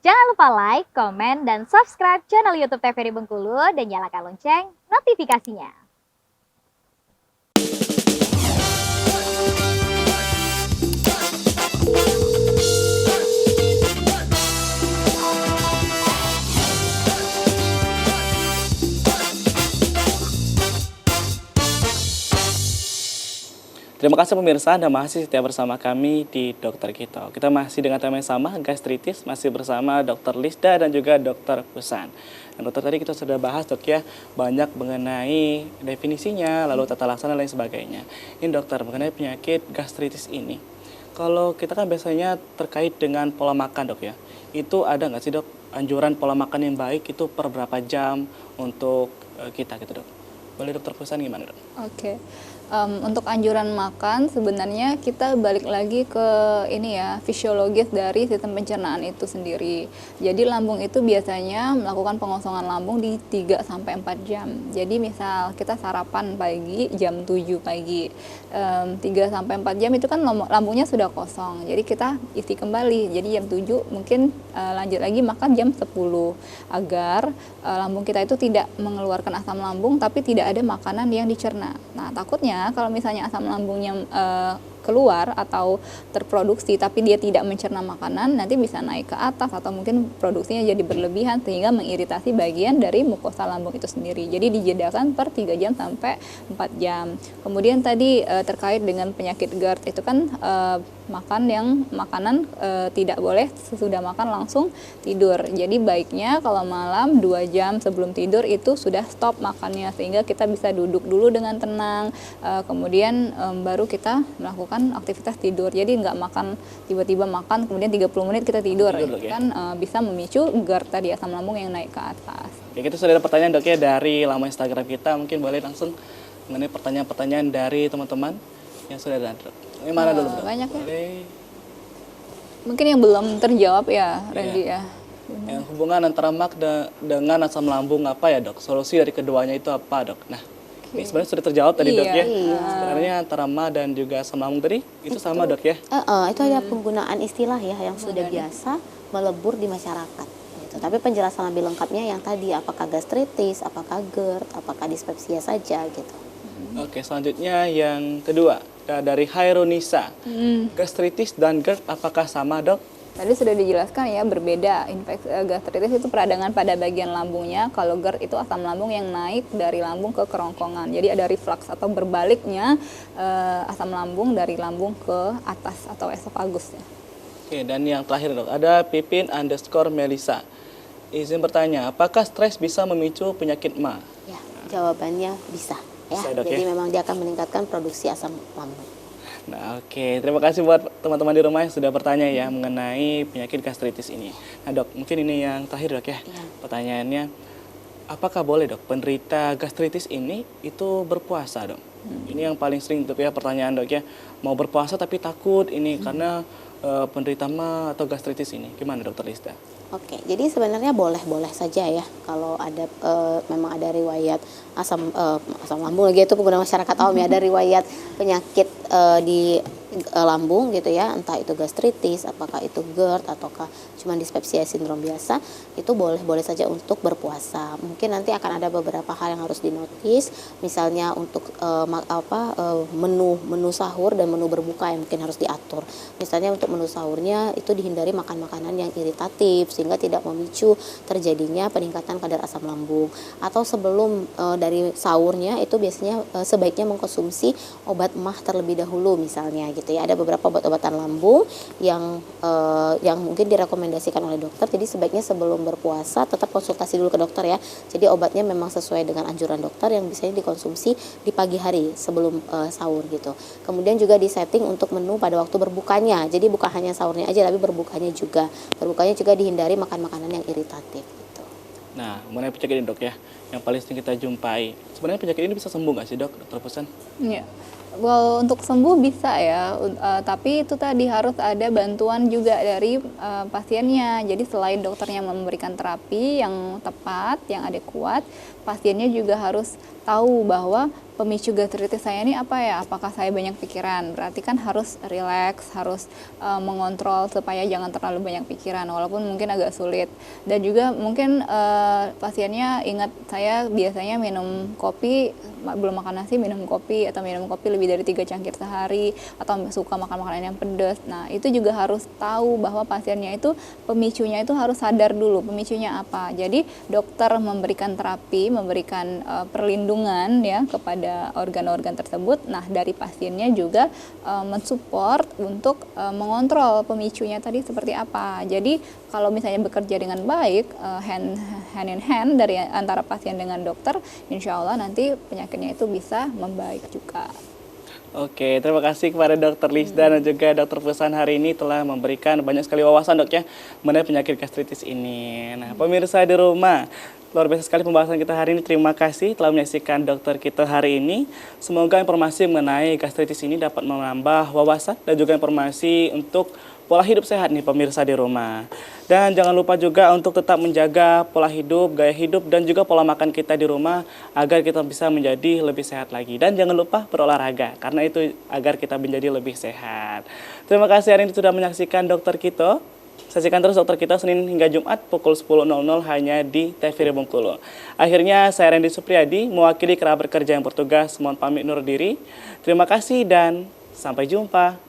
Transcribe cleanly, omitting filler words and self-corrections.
Jangan lupa like, komen, dan subscribe channel YouTube TVRI Bengkulu dan nyalakan lonceng notifikasinya. Terima kasih pemirsa, Anda masih setia bersama kami di Dokter Kito. Kita masih dengan tema yang sama, gastritis, masih bersama Dr. Lisda dan juga Dr. Kusan. Dan dokter, tadi kita sudah bahas dok ya, banyak mengenai definisinya, lalu tata laksana dan lain sebagainya. Ini dokter, mengenai penyakit gastritis ini, kalau kita kan biasanya terkait dengan pola makan dok ya, itu ada nggak sih dok, anjuran pola makan yang baik itu per berapa jam untuk kita gitu dok? Boleh dokter Kusan gimana dok? Oke. Untuk anjuran makan sebenarnya kita balik lagi ke ini ya, fisiologis dari sistem pencernaan itu sendiri. Jadi lambung itu biasanya melakukan pengosongan lambung di 3 sampai 4 jam. Jadi misal kita sarapan pagi jam 7 pagi. 3 sampai 4 jam itu kan lambungnya sudah kosong. Jadi kita isi kembali. Jadi jam 7 mungkin lanjut lagi makan jam 10 agar lambung kita itu tidak mengeluarkan asam lambung tapi tidak ada makanan yang dicerna. Nah, takutnya kalau misalnya asam lambungnya keluar atau terproduksi tapi dia tidak mencerna makanan, nanti bisa naik ke atas atau mungkin produksinya jadi berlebihan sehingga mengiritasi bagian dari mukosa lambung itu sendiri. Jadi dijedakan per 3 jam sampai 4 jam. Kemudian tadi terkait dengan penyakit GERD itu kan makanan tidak boleh sesudah makan langsung tidur. Jadi baiknya kalau malam 2 jam sebelum tidur itu sudah stop makannya sehingga kita bisa duduk dulu dengan tenang, kemudian baru kita melakukan aktivitas tidur. Jadi nggak makan tiba-tiba makan kemudian 30 menit kita tidur ya? Kan bisa memicu GERD tadi, asam lambung yang naik ke atas. Oke, kita sudah ada pertanyaan dok ya dari laman Instagram kita, mungkin boleh langsung mengenai pertanyaan-pertanyaan dari teman-teman yang sudah ada dok. Ini mana dulu dok? Banyak ya. Boleh. Mungkin yang belum terjawab ya Randy ya. Yang hubungan antara mak dengan asam lambung apa ya dok? Solusi dari keduanya itu apa dok? Nah, ini sebenarnya sudah terjawab tadi dok ya. Sebenarnya antara ma dan juga asam lambung tadi itu sama dok ya. Itu ada penggunaan istilah ya yang sudah biasa melebur di masyarakat. Gitu. Tapi penjelasan lebih lengkapnya yang tadi, apakah gastritis, apakah GERD, apakah dispepsia saja gitu. Oke, selanjutnya yang kedua dari Hairunisa. Gastritis dan GERD apakah sama dok? Tadi sudah dijelaskan ya, berbeda. Infeksi gastritis itu peradangan pada bagian lambungnya. Kalau GERD itu asam lambung yang naik dari lambung ke kerongkongan. Jadi ada reflux atau berbaliknya asam lambung dari lambung ke atas atau esofagus ya. Oke, dan yang terakhir dok, ada Pipin_Melisa. Izin bertanya, apakah stres bisa memicu penyakit ma? Ya, jawabannya bisa. Ya, bisa, dok, jadi ya? memang dia akan meningkatkan produksi asam lambung. Nah, oke. Terima kasih buat teman-teman di rumah yang sudah bertanya ya mengenai penyakit gastritis ini. Nah, dok, mungkin ini yang terakhir dok ya. Pertanyaannya, apakah boleh dok penderita gastritis ini itu berpuasa dok? Ini yang paling sering dok ya pertanyaan dok ya. Mau berpuasa tapi takut ini karena penderita ma atau gastritis ini. Gimana dokter Lista? Oke, jadi sebenarnya boleh-boleh saja ya kalau ada memang ada riwayat asam lambung lagi itu pengguna masyarakat awam ya, ada riwayat penyakit di lambung gitu ya, entah itu gastritis, apakah itu GERD ataukah cuma dispepsia sindrom biasa, itu boleh-boleh saja untuk berpuasa. Mungkin nanti akan ada beberapa hal yang harus dinotis, misalnya untuk menu sahur dan menu berbuka yang mungkin harus diatur. Misalnya untuk menu sahurnya itu dihindari makan makanan yang iritatif sehingga tidak memicu terjadinya peningkatan kadar asam lambung. Atau sebelum dari sahurnya itu biasanya sebaiknya mengkonsumsi obat emah terlebih dahulu misalnya gitu ya. Ada beberapa obat-obatan lambung yang mungkin direkomendasikan oleh dokter. Jadi sebaiknya sebelum berpuasa tetap konsultasi dulu ke dokter ya. Jadi obatnya memang sesuai dengan anjuran dokter yang bisa dikonsumsi di pagi hari sebelum sahur gitu. Kemudian juga disetting untuk menu pada waktu berbukanya. Jadi bukan hanya sahurnya aja tapi berbukanya juga. Berbukanya juga dihindari makan makanan yang iritatif gitu. Nah, mengenai penyakit ini dok ya, yang paling sering kita jumpai. Sebenarnya penyakit ini bisa sembuh nggak sih dok, dokter Pusan? Iya. Well, untuk sembuh bisa ya, tapi itu tadi harus ada bantuan juga dari pasiennya. Jadi selain dokternya memberikan terapi yang tepat, yang adekuat, pasiennya juga harus tahu bahwa pemicu gastritis saya ini apa ya? Apakah saya banyak pikiran? Berarti kan harus rileks, harus mengontrol supaya jangan terlalu banyak pikiran, walaupun mungkin agak sulit. Dan juga mungkin pasiennya ingat, saya biasanya minum kopi, belum makan nasi minum kopi, atau minum kopi lebih dari 3 cangkir sehari, atau suka makan makanan yang pedas. Nah, itu juga harus tahu bahwa pasiennya itu pemicunya itu harus sadar dulu pemicunya apa. Jadi dokter memberikan terapi, memberikan perlindungan ya kepada organ-organ tersebut. Nah, dari pasiennya juga mensupport untuk mengontrol pemicunya tadi seperti apa. Jadi kalau misalnya bekerja dengan baik, hand in hand dari antara pasien dengan dokter, insya Allah nanti penyakitnya itu bisa membaik juga. Oke, terima kasih kepada Dokter Lisda dan juga Dokter Pusan hari ini telah memberikan banyak sekali wawasan dok ya mengenai penyakit gastritis ini. Nah, pemirsa di rumah, luar biasa sekali pembahasan kita hari ini. Terima kasih telah menyaksikan dokter kita hari ini. Semoga informasi mengenai gastritis ini dapat menambah wawasan dan juga informasi untuk pola hidup sehat nih pemirsa di rumah. Dan jangan lupa juga untuk tetap menjaga pola hidup, gaya hidup, dan juga pola makan kita di rumah agar kita bisa menjadi lebih sehat lagi. Dan jangan lupa berolahraga, karena itu agar kita menjadi lebih sehat. Terima kasih hari ini sudah menyaksikan Dokter Kito. Saksikan terus Dokter Kito Senin hingga Jumat pukul 10.00 hanya di TVRI Bengkulu. Akhirnya saya Randy Supriyadi mewakili kerabat kerja yang bertugas mohon pamit undur diri. Terima kasih dan sampai jumpa.